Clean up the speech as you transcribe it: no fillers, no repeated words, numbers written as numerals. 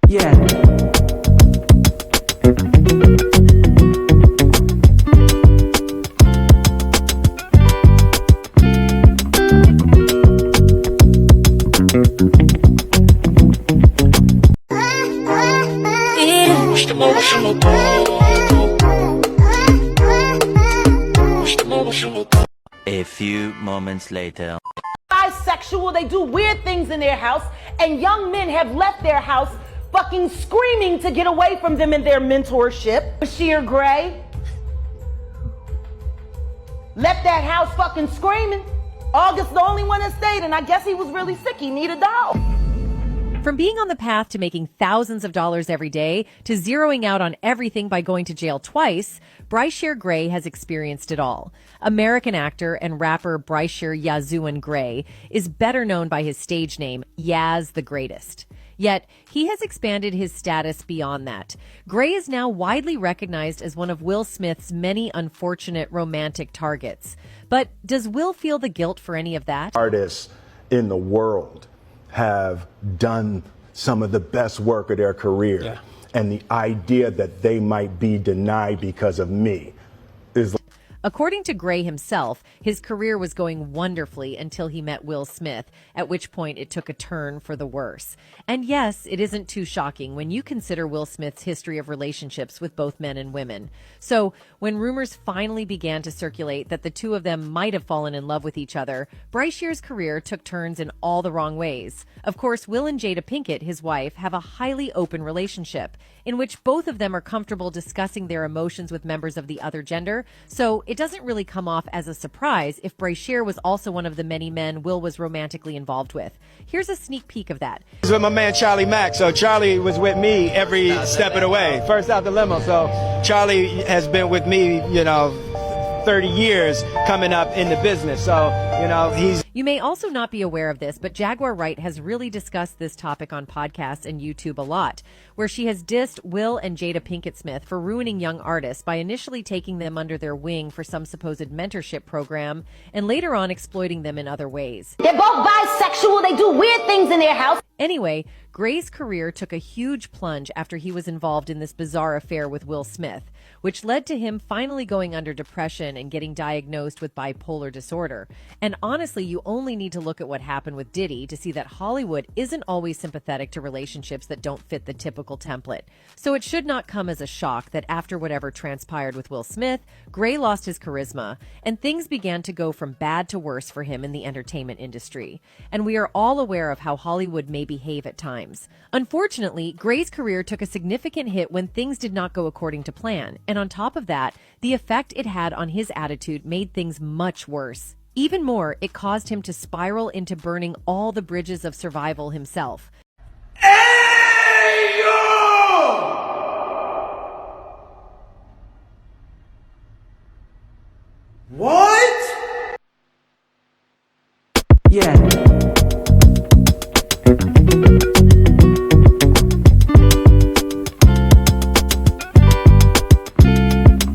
Yeah. A few moments later. Bisexual, they do weird things in their house, and young men have left their house fucking screaming to get away from them in their mentorship. Bryshere Gray left that house fucking screaming. August the only one that stayed, and I guess he was really sick. He needed a dog. From being on the path to making thousands of dollars every day to zeroing out on everything by going to jail twice, Bryshere Gray has experienced it all. American actor and rapper Bryshere Yazoo Gray is better known by his stage name, Yaz the Greatest. Yet, he has expanded his status beyond that. Gray is now widely recognized as one of Will Smith's many unfortunate romantic targets. But does Will feel the guilt for any of that? Artists in the world have done some of the best work of their career. Yeah. And the idea that they might be denied because of me is... According to Gray himself, his career was going wonderfully until he met Will Smith, at which point it took a turn for the worse. And yes, it isn't too shocking when you consider Will Smith's history of relationships with both men and women. So, when rumors finally began to circulate that the two of them might have fallen in love with each other, Bryshere's career took turns in all the wrong ways. Of course, Will and Jada Pinkett, his wife, have a highly open relationship, in which both of them are comfortable discussing their emotions with members of the other gender, so it doesn't really come off as a surprise if Bryshere was also one of the many men Will was romantically involved with. Here's a sneak peek of that. This is with my man Charlie Mack, so Charlie was with me every step of the way. First out the limo, so Charlie has been with me, 30 years coming up in the business, so, he's... You may also not be aware of this, but Jaguar Wright has really discussed this topic on podcasts and YouTube a lot, where she has dissed Will and Jada Pinkett Smith for ruining young artists by initially taking them under their wing for some supposed mentorship program and later on exploiting them in other ways. They're both bisexual, they do weird things in their house. Anyway, Gray's career took a huge plunge after he was involved in this bizarre affair with Will Smith, which led to him finally going under depression and getting diagnosed with bipolar disorder. And honestly, you only need to look at what happened with Diddy to see that Hollywood isn't always sympathetic to relationships that don't fit the typical template. So it should not come as a shock that after whatever transpired with Will Smith, Gray lost his charisma, and things began to go from bad to worse for him in the entertainment industry. And we are all aware of how Hollywood may behave at times. Unfortunately, Gray's career took a significant hit when things did not go according to plan, and on top of that, the effect it had on his attitude made things much worse. Even more, it caused him to spiral into burning all the bridges of survival himself. Hey, yo! What? Yeah.